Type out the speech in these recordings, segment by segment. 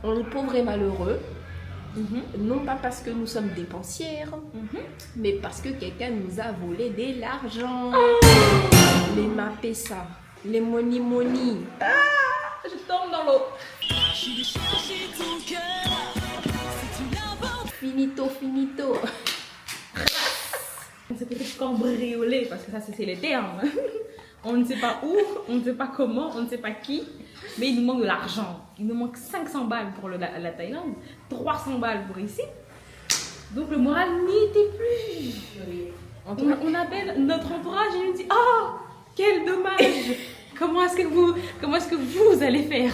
On est pauvres et malheureux. Non pas parce que nous sommes dépensières, mais parce que quelqu'un nous a volé de l'argent. Les mapessa, les money. Je tombe dans l'eau. Finito. C'est peut-être cambriolé, parce que ça c'est les termes. On ne sait pas où, on ne sait pas comment, on ne sait pas qui, mais il nous manque de l'argent. Il nous manque 500 balles pour la Thaïlande, 300 balles pour ici. Donc le moral n'y était plus. On appelle notre entourage et il nous dit: oh, quel dommage. Comment est-ce que vous allez faire?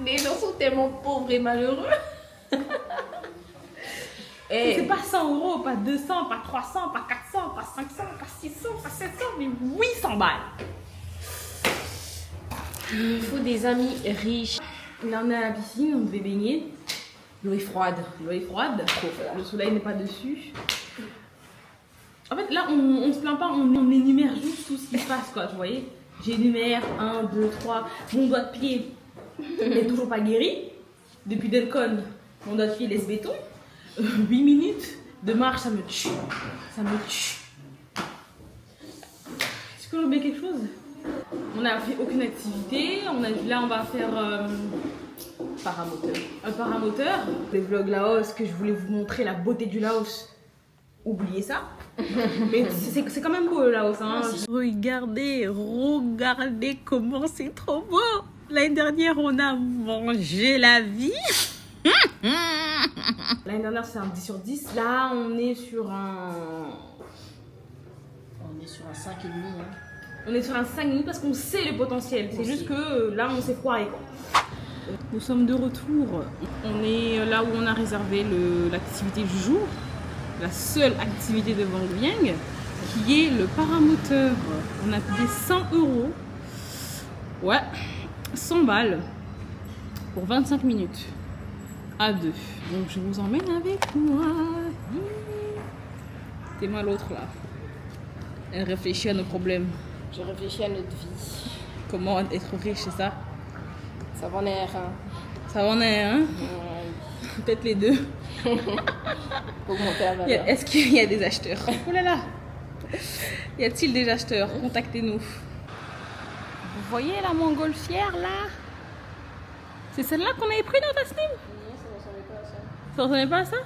Les gens sont tellement pauvres et malheureux. C'est pas 100 euros, pas 200, pas 300, pas 400, pas 500, pas 600, pas 700, mais 800 balles. Il faut des amis riches. Là, on est à la piscine, on devait baigner. L'eau est froide. Le soleil n'est pas dessus. En fait, là, on se plaint pas, on énumère juste tout ce qui se passe, quoi. Vous voyez, j'énumère 1, 2, 3. Mon doigt de pied n'est toujours pas guéri. Depuis Delcon, mon doigt de pied laisse béton. 8 minutes de marche, ça me tue. Est-ce que j'ai oublié quelque chose? On n'a fait aucune activité. Là, on va faire un paramoteur. Les vlogs Laos, que je voulais vous montrer la beauté du Laos. Oubliez ça. Mais c'est quand même beau le Laos. Hein. Regardez comment c'est trop beau. L'année dernière, on a mangé la vie. L'année dernière, c'est un 10 sur 10. Là, on est sur un 5,5. On est sur un 5,5 parce qu'on sait le potentiel. C'est juste que là, on s'est foiré. Nous sommes de retour. On est là où on a réservé l'activité du jour. La seule activité de Vang Vieng, qui est le paramoteur. On a payé 100 €. Ouais, 100 balles pour 25 minutes à 2. Donc je vous emmène avec moi. T'es moi l'autre là. Elle réfléchit à nos problèmes. Je réfléchis à notre vie. Comment être riche, c'est ça? Ça va en air. Ça en est, hein? Peut-être les deux. Augmenter la valeur. Est-ce qu'il y a des acheteurs? Oh là là! Y a-t-il des acheteurs? Contactez-nous. Vous voyez la montgolfière là? C'est celle-là qu'on avait pris dans ta Tasnim? Non, ça ne ressemblait pas à ça. Ça ressemblait pas à ça?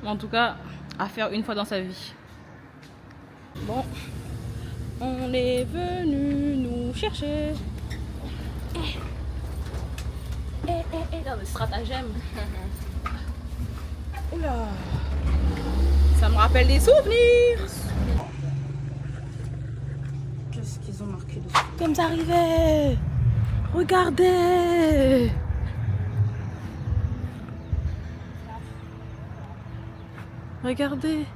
En tout cas, à faire une fois dans sa vie. Bon, on est venu nous chercher. Dans le stratagème. Oula, ça me rappelle des souvenirs. Qu'est-ce qu'ils ont marqué dessus? Comme ça arrivait. Regardez. Regardez.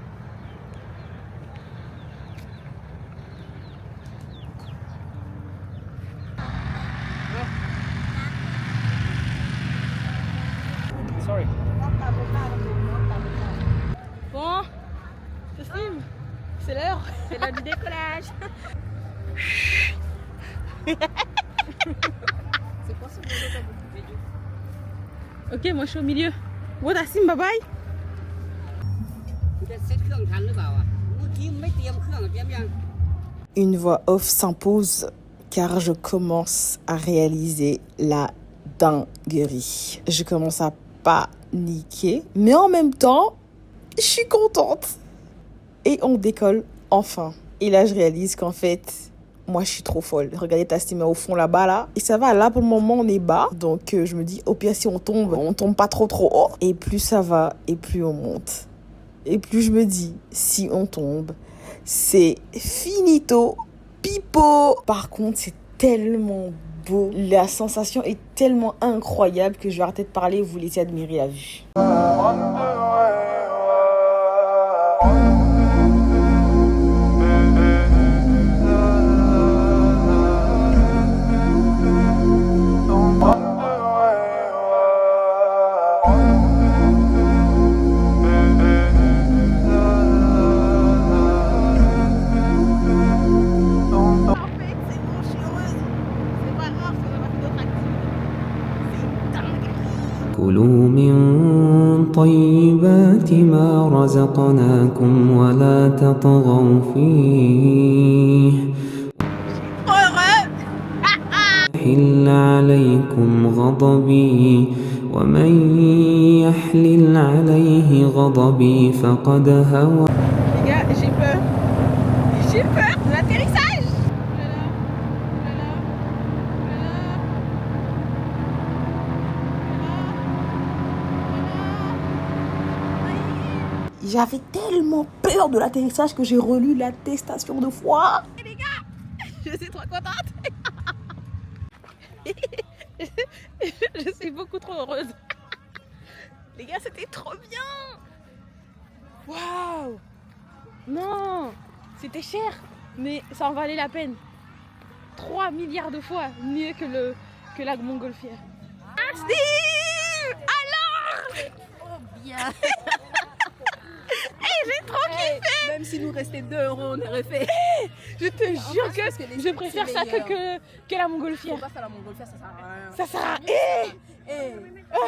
Sorry. Bon, Tasnim, c'est l'heure. C'est l'heure du décollage. C'est quoi ce modèle à beaucoup de vidéos? Ok, moi je suis au milieu. Bon, Tasnim, bye bye. Une voix off s'impose car je commence à réaliser la dinguerie. Je commence à paniquer, mais en même temps, je suis contente. Et on décolle enfin. Et là, je réalise qu'en fait, moi, je suis trop folle. Regardez Tasnim au fond là-bas, là. Et ça va, là, pour le moment, on est bas. Donc, je me dis, au pire, si on tombe pas trop haut. Et plus ça va, et plus on monte. Et plus je me dis, si on tombe, c'est finito, pipo. Par contre, c'est tellement beau. La sensation est tellement incroyable que je vais arrêter de parler et vous laisser admirer la vue. طيبات ما رزقناكم ولا تطغوا فيه يحل عليكم غضبي ومن يحلل عليه غضبي فقد هوى. Les gars, j'ai peur. J'ai peur de l'atterrissage. J'avais tellement peur de l'atterrissage que j'ai relu l'attestation de foi. Les gars, je suis trop contente. Je suis beaucoup trop heureuse. Les gars, c'était trop bien. Waouh. Non, c'était cher, mais ça en valait la peine. 3 milliards de fois mieux que la montgolfière. Steve, alors Oh bien. j'ai trop kiffé. Même si nous restait 2 € on aurait fait. Je te jure parce que les je préfère c'est ça meilleur. que la Faut montgolfière. pas faire la montgolfière, ça sert à rien. Ça sert à...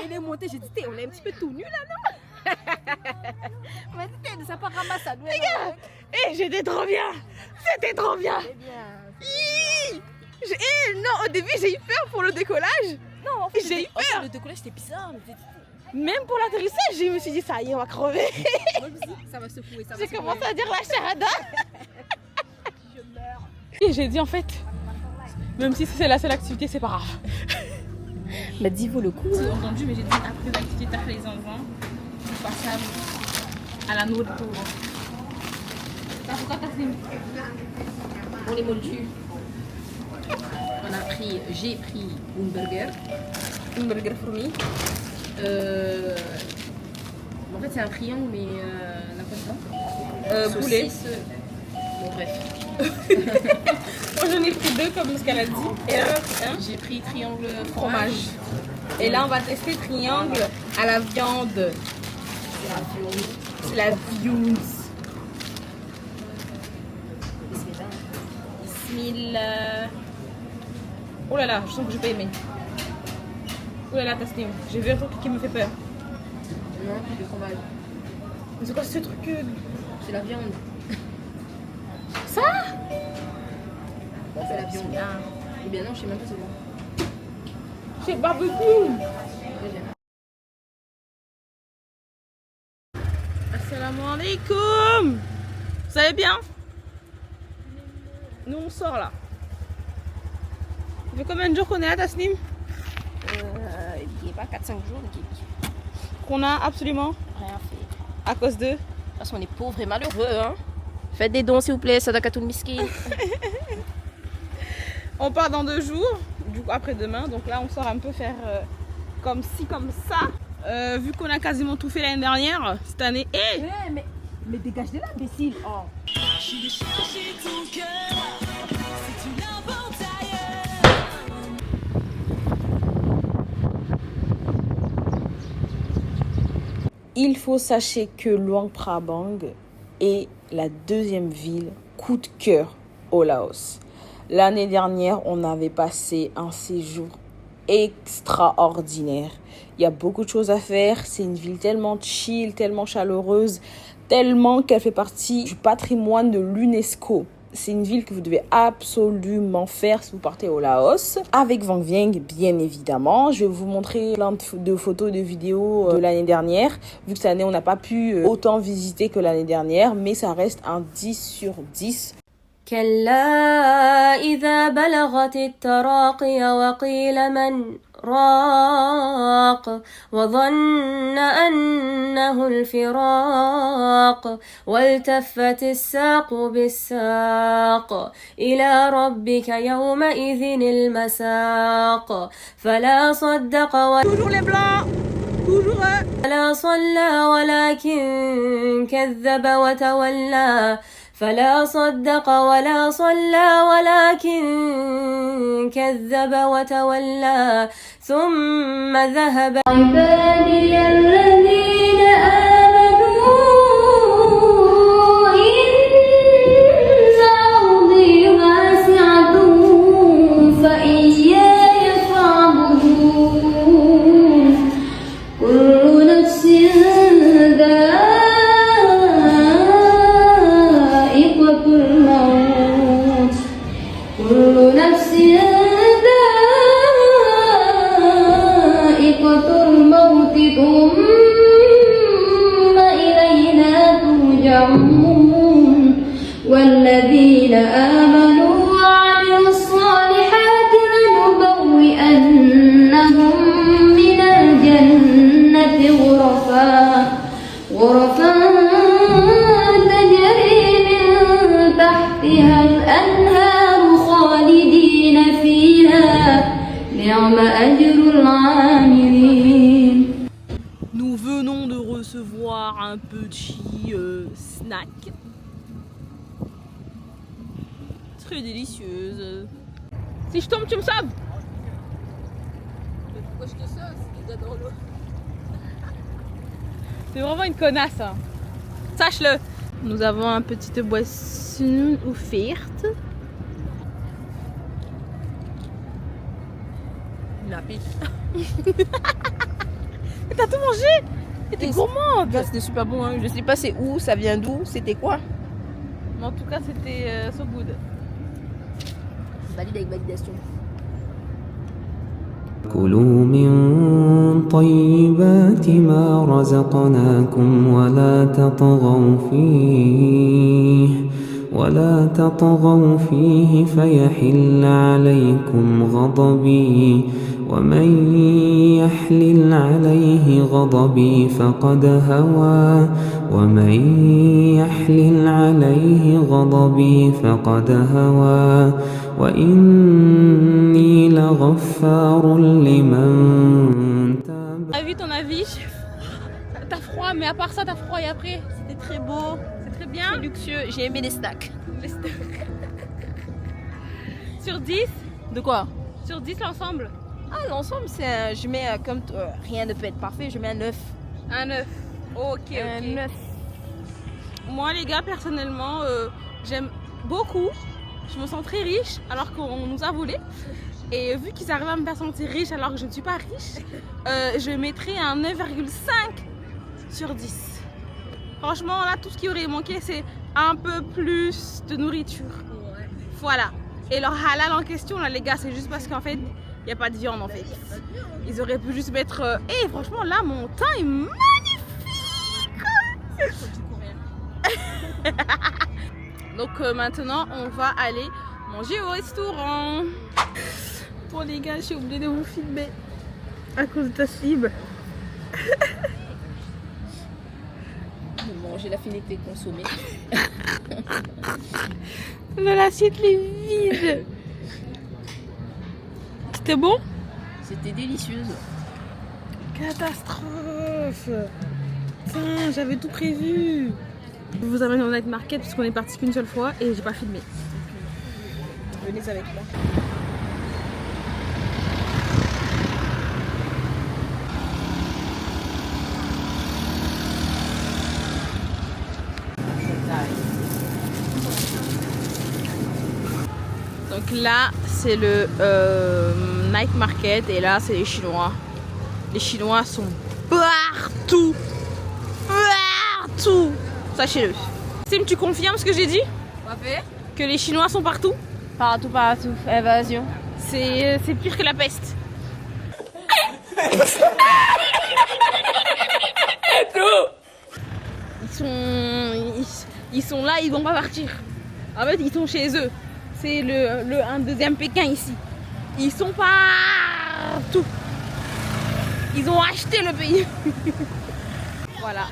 Il est monté, j'ai dit, on est un petit peu tout nu là, non? On m'a dit, ça pas ramasse ça. Les gars, J'étais trop bien. C'était trop bien. c'est bien. Non, au début j'ai eu peur pour le décollage. Non, en fait, J'ai eu peur. le décollage c'était bizarre. Mais Même pour l'atterrissage, je me suis dit ça y est, on va crever. ça va secouer, ça va J'ai secouer. commencé à dire la charada. Je meurs. Et j'ai dit en fait, même si c'est la seule activité, c'est pas grave. Mais dis-vous le coup. J'ai entendu, mais j'ai dit après l'activité t'as les enfants, on passe à la nourriture. T'as pourquoi t'as fait Pour les moldus, j'ai pris un burger. une burger fourmi? En fait, c'est un triangle, mais on appelle ça Poulet. saucisse. Bon, bref. Moi j'en ai pris 2 comme ce qu'elle a dit. Et là, J'ai pris triangle fromage. Et là on va tester triangle à la viande. C'est la viande. Bismillah. Oh là là, je sens que je vais pas aimer. Oh là là, Tasnim, j'ai vu un truc qui me fait peur. Non, le fromage. Mais c'est quoi ce truc C'est la viande. Ça? C'est la viande. Eh bien non, je sais même pas c'est quoi. C'est barbecue. Assalamu alaikum. Vous allez bien? Nous on sort là. Ça fait combien de jours qu'on est là, Tasnim? Il n'y a pas 4-5 jours Qu'on a absolument rien fait. à cause de... Parce qu'on est pauvres et malheureux, hein. Faites des dons s'il vous plaît, Sadakatul Miskin. On part dans 2 jours, du coup après-demain. Donc là on sort un peu faire comme ci, comme ça. Vu qu'on a quasiment tout fait l'année dernière, cette année... Hey, Mais dégage de là, imbécile. Oh. Il faut sachez que Luang Prabang est la 2e ville coup de cœur au Laos. L'année dernière, on avait passé un séjour extraordinaire. Il y a beaucoup de choses à faire. C'est une ville tellement chill, tellement chaleureuse, tellement qu'elle fait partie du patrimoine de l'UNESCO. C'est une ville que vous devez absolument faire si vous partez au Laos. Avec Vang Vieng, bien évidemment. Je vais vous montrer plein de photos et de vidéos de l'année dernière. Vu que cette année, on n'a pas pu autant visiter que l'année dernière. Mais ça reste un 10 sur 10. كلا إذا بلغت التراقي وقيل من راق وظن أنه الفراق والتفت الساق بالساق إلى ربك يومئذ المساق فلا صدق ولا صلى ولكن كذب وتولى فلا صدق ولا صلى ولكن كذب وتولى ثم ذهب عبادي الذين آمنوا إن أرضي واسعة فإياي فاعبدون كل نفس فيها نعم أجر العاملين. Nous venons de recevoir un petit snack. Très délicieuse. Si je tombe, tu me sauves. Pourquoi je te sauve si t'es déjà dans l'eau? C'est vraiment une connasse. Hein. Sache-le. Nous avons un petite boisson offerte. La pique. T'as tout mangé? T'es gourmande. C'était super bon, hein. Je sais pas c'est où, ça vient d'où, c'était quoi? Mais en tout cas, c'était so good. Valide avec validation. كلوا من طيبات ما رزقناكم ولا تطغوا فيه فيحل عليكم غضبي ومن يحلل عليه غضبي فقد هوى وإني لغفار لمن تاب. T'as vu ton avis? T'as froid, mais à part ça, t'as froid et après? C'était très beau, C'est très bien. très luxueux, j'ai aimé les snacks. Sur 10? De quoi? Sur 10 l'ensemble? Ah, l'ensemble, je mets comme rien ne peut être parfait, je mets un 9. Un 9. Ok, Un 9. Moi, les gars, personnellement, j'aime beaucoup. Je me sens très riche alors qu'on nous a volé. Et vu qu'ils arrivent à me faire sentir riche alors que je ne suis pas riche, je mettrai un 9,5 sur 10. Franchement, là, tout ce qui aurait manqué, c'est un peu plus de nourriture. Voilà. Et leur halal en question, là, les gars, c'est juste parce qu'en fait, il n'y a pas de viande en fait. Ils auraient pu juste mettre. Et franchement, là, mon teint est magnifique. Donc maintenant, on va aller manger au restaurant. Bon les gars, j'ai oublié de vous filmer à cause de ta slip. Bon, j'ai la finité de consommer. L'assiette est vide. C'était bon? C'était délicieuse. Catastrophe. Putain, j'avais tout prévu. Je vous amène au night market parce qu'on est parti qu'une seule fois et j'ai pas filmé. Venez avec moi. Donc là, c'est le night market et là, c'est les Chinois. Les Chinois sont partout. Partout. Sachez-le. Sim, tu confirmes ce que j'ai dit? Parfait. Que les Chinois sont partout? Partout, partout. Évasion. C'est pire que la peste. Ils sont là, ils vont pas partir. En fait, ils sont chez eux. C'est un deuxième Pékin ici. Ils sont partout. Ils ont acheté le pays. Voilà.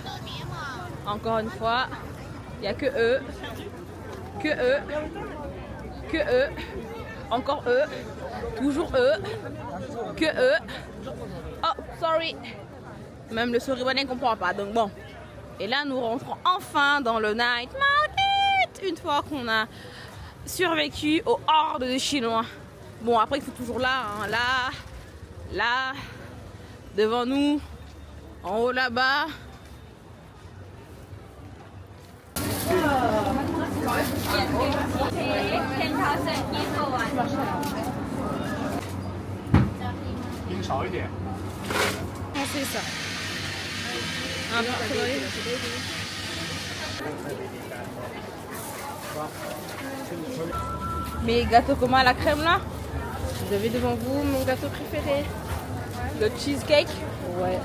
Encore une fois, il n'y a que eux. Que eux. Que eux. Encore eux. Toujours eux. Que eux. Oh, sorry. Même le Soribonais ne comprend pas. Donc bon. Et là, nous rentrons enfin dans le night market. Une fois qu'on a survécu aux hordes de Chinois. Bon, après, ils sont toujours là. Hein. Là. Là. Devant nous. En haut là-bas. C'est ça. Un peu coloré. Mais gâteau comment à la crème là? Vous avez devant vous mon gâteau préféré. Le cheesecake. Ouais.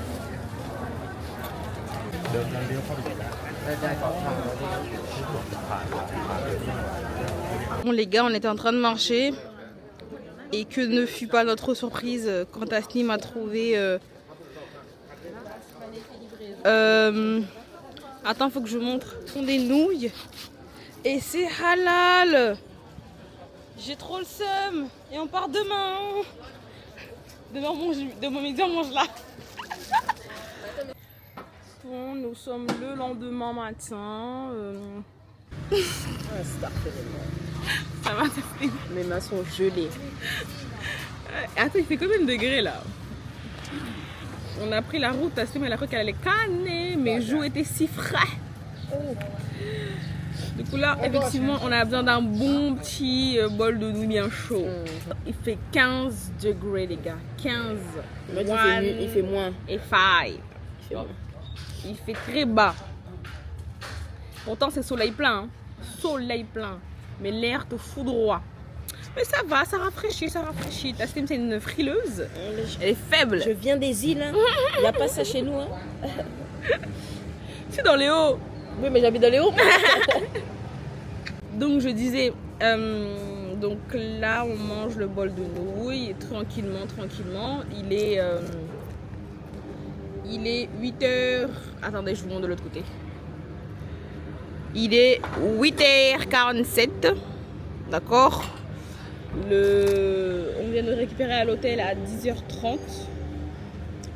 Bon les gars, on était en train de marcher. Et que ne fut pas notre surprise quand Asni m'a trouvé... Attends, faut que je montre. Ce sont des nouilles. Et c'est halal. J'ai trop le seum. Et on part demain. Demain midi, on mange là. Bon, nous sommes le lendemain matin. Ça va, ça. Mes mains sont gelées. Attends, il fait combien de degrés là? On a pris la route, mais elle a cru qu'elle allait canner. Mes joues étaient si frais. Du coup là, effectivement, on a besoin d'un bon petit bol de nouilles bien chaud. Il fait 15 degrés les gars. 15. Il fait moins. Et 5. Il fait très bas. Pourtant c'est soleil plein. Hein. Soleil plein. Mais l'air te foudroie. Mais ça va, ça rafraîchit, ça rafraîchit. Taslim, c'est une frileuse. Elle est faible. Je viens des îles. Hein. Il n'y a pas ça chez nous. Hein. C'est dans les hauts. Oui, mais j'habite dans les hauts. Donc je disais, donc là on mange le bol de nouilles tranquillement. Il est 8h. Attendez, je vous montre de l'autre côté. Il est 8h47. D'accord. On vient de récupérer à l'hôtel à 10h30.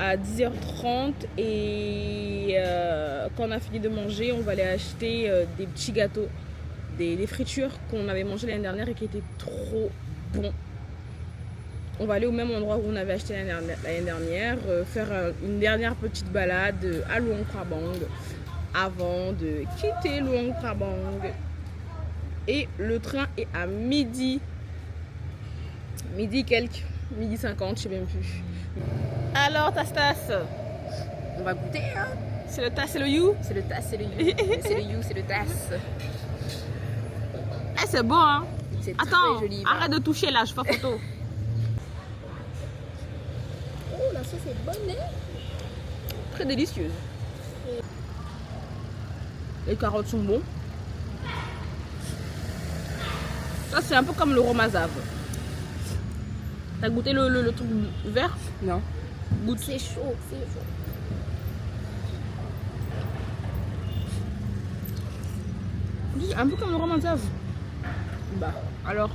À 10h30 et quand on a fini de manger, on va aller acheter des petits gâteaux, des fritures qu'on avait mangé l'année dernière et qui étaient trop bons. On va aller au même endroit où on avait acheté l'année dernière, faire une dernière petite balade à Luang Prabang avant de quitter Luang Prabang. Et le train est à midi quelques, midi 50, je sais même plus. Alors Tastas, On va goûter, hein. c'est le tas, c'est le you. C'est le tas, c'est le you. C'est le you, c'est le tas. Eh, c'est bon, hein. C'est Attends, très joli. arrête de toucher là, je fais photo. Oh, la sauce est bonne, hein. Très délicieuse. Les carottes sont bons. Ça, c'est un peu comme le romazave. T'as goûté le truc vert? Non. Goûte. C'est chaud, c'est chaud. Un peu comme le romazave. Bah, Alors.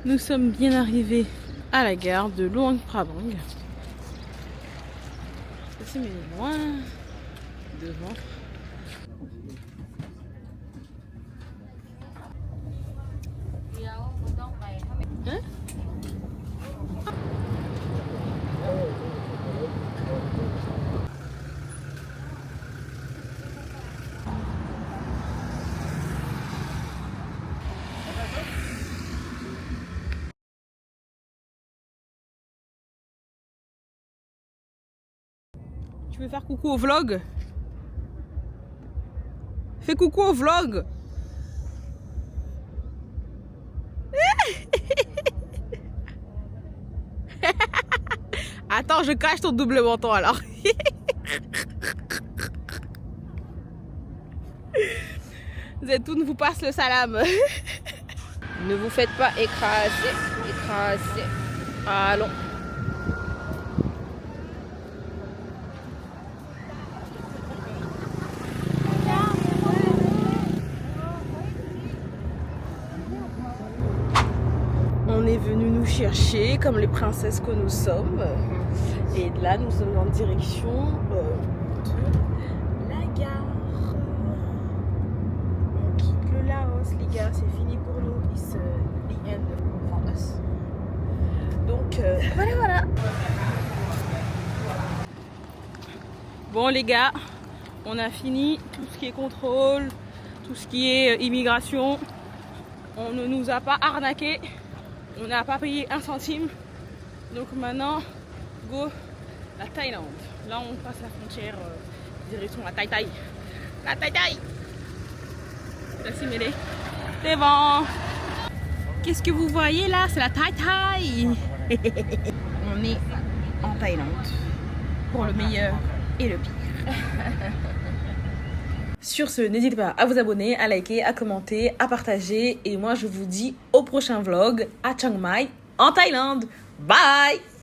Nous sommes bien arrivés à la gare de Luang Prabang. C'est loin devant. Hein? Tu veux faire coucou au vlog? Fais coucou au vlog. Attends, je cache ton double menton alors. Zetoun vous passe le salam. ne vous faites pas écraser. Écraser. Allons. On est venu nous chercher comme les princesses que nous sommes. Et là, nous sommes en direction de la gare. On quitte le Laos, les gars. C'est fini pour nous. It's the end for us. Donc, voilà. Bon, les gars, on a fini tout ce qui est contrôle, tout ce qui est immigration. On ne nous a pas arnaqué. On n'a pas payé un centime. Donc maintenant, go la Thaïlande. Là, on passe la frontière direction la Thaï Thaï. La Thaï Thaï. Merci Mélé. C'est bon. Qu'est-ce que vous voyez là? C'est la Thaï Thaï. On est en Thaïlande. Pour le meilleur et le pire. Sur ce, n'hésitez pas à vous abonner, à liker, à commenter, à partager. Et moi, je vous dis au prochain vlog à Chiang Mai, en Thaïlande. Bye!